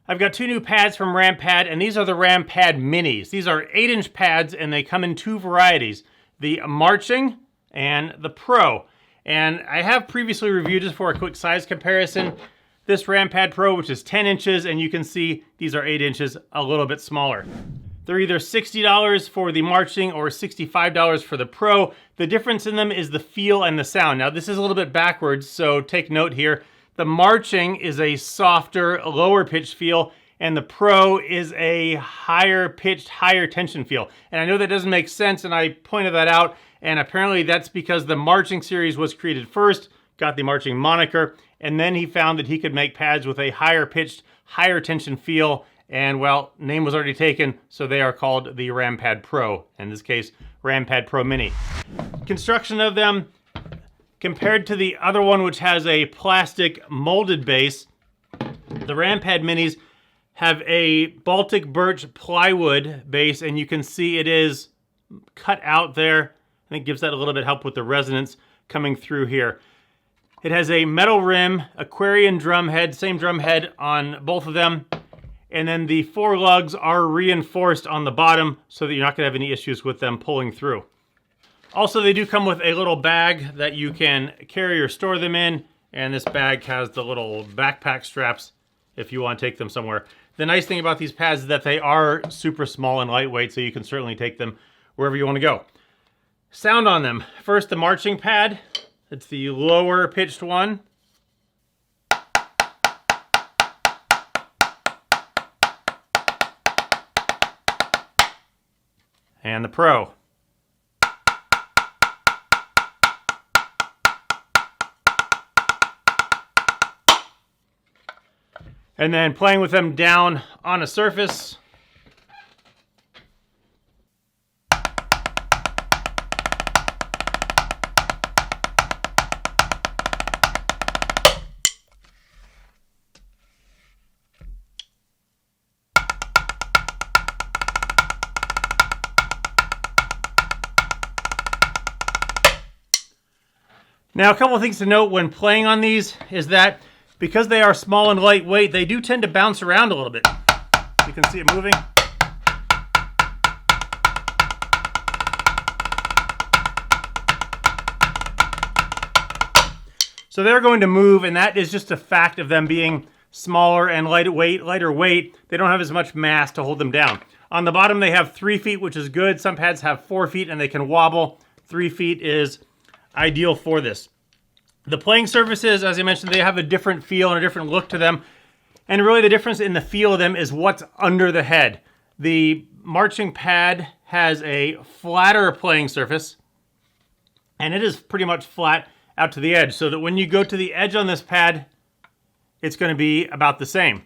I've got two new pads from RamPad, and these are the RamPad Minis. These are 8-inch pads, and they come in two varieties, the Marching and the Pro. And I have previously reviewed, just for a quick size comparison, this RamPad Pro, which is 10 inches, and you can see these are 8 inches, a little bit smaller. They're either $60 for the Marching or $65 for the Pro. The difference in them is the feel and the sound. Now, this is a little bit backwards, so take note here. The Marching is a softer, lower pitched feel, and the Pro is a higher pitched, higher tension feel. And I know that doesn't make sense, and I pointed that out, and apparently that's because the Marching series was created first, got the Marching moniker, and then he found that he could make pads with a higher pitched, higher tension feel, and well, name was already taken, so they are called the RamPad Pro, in this case, RamPad Pro Mini. Construction of them, compared to the other one, which has a plastic molded base, the RamPad Minis have a Baltic birch plywood base, and you can see it is cut out there. I think it gives that a little bit help with the resonance coming through here. It has a metal rim, Aquarian drum head, same drum head on both of them. And then the four lugs are reinforced on the bottom so that you're not going to have any issues with them pulling through. Also, they do come with a little bag that you can carry or store them in, and this bag has the little backpack straps if you want to take them somewhere. The nice thing about these pads is that they are super small and lightweight, so you can certainly take them wherever you want to go. Sound on them. First, the Marching pad. It's the lower pitched one. And the Pro. And then playing with them down on a surface. Now, a couple of things to note when playing on these is that because they are small and lightweight, they do tend to bounce around a little bit. You can see it moving. So they're going to move, and that is just a fact of them being smaller and lighter weight. They don't have as much mass to hold them down. On the bottom, they have 3 feet, which is good. Some pads have 4 feet, and they can wobble. 3 feet is ideal for this. The playing surfaces, as I mentioned, they have a different feel and a different look to them. And really the difference in the feel of them is what's under the head. The Marching pad has a flatter playing surface, and it is pretty much flat out to the edge, so that when you go to the edge on this pad, it's going to be about the same.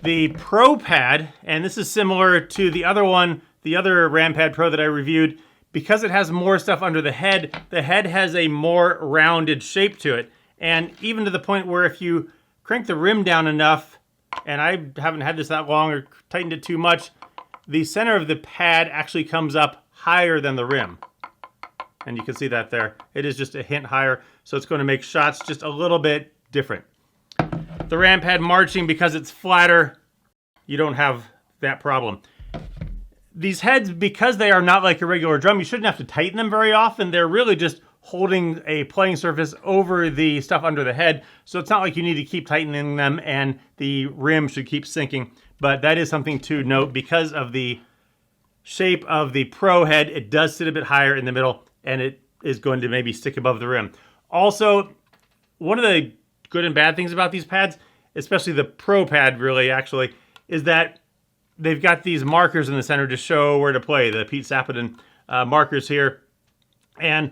The Pro pad, and this is similar to the other one, the other RamPad Pro that I reviewed, because it has more stuff under the head has a more rounded shape to it. And even to the point where if you crank the rim down enough, and I haven't had this that long or tightened it too much, the center of the pad actually comes up higher than the rim. And you can see that there. It is just a hint higher, so it's going to make shots just a little bit different. The RamPad Marching, because it's flatter, you don't have that problem. These heads, because they are not like a regular drum, you shouldn't have to tighten them very often. They're really just holding a playing surface over the stuff under the head. So it's not like you need to keep tightening them, and the rim should keep sinking. But that is something to note. Because of the shape of the Pro head, it does sit a bit higher in the middle, and it is going to maybe stick above the rim. Also, one of the good and bad things about these pads, especially the Pro pad really actually, is that they've got these markers in the center to show where to play, the Pete Sappinen markers here. And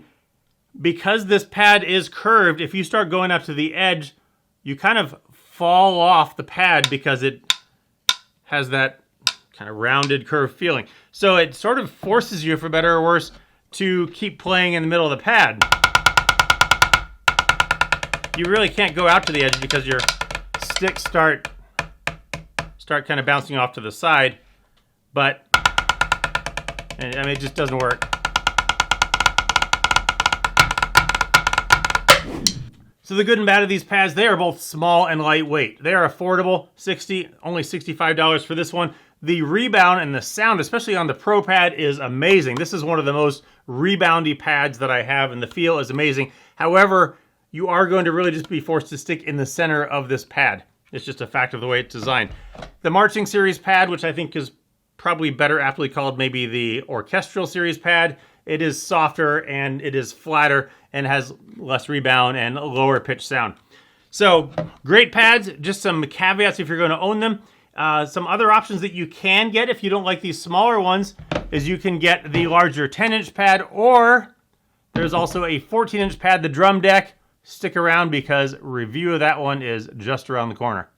because this pad is curved, if you start going up to the edge, you kind of fall off the pad because it has that kind of rounded curved feeling. So it sort of forces you, for better or worse, to keep playing in the middle of the pad. You really can't go out to the edge because your sticks start kind of bouncing off to the side, but I mean, it just doesn't work. So the good and bad of these pads, they are both small and lightweight. They are affordable, only $65 for this one. The rebound and the sound, especially on the Pro Pad, is amazing. This is one of the most reboundy pads that I have, and the feel is amazing. However, you are going to really just be forced to stick in the center of this pad. It's just a fact of the way it's designed. The Marching Series pad, which I think is probably better aptly called maybe the Orchestral Series pad, it is softer and it is flatter and has less rebound and lower pitch sound. So great pads, just some caveats if you're going to own them. Some other options that you can get if you don't like these smaller ones is you can get the larger 10-inch pad, or there's also a 14-inch pad, the drum deck. Stick around because review of that one is just around the corner.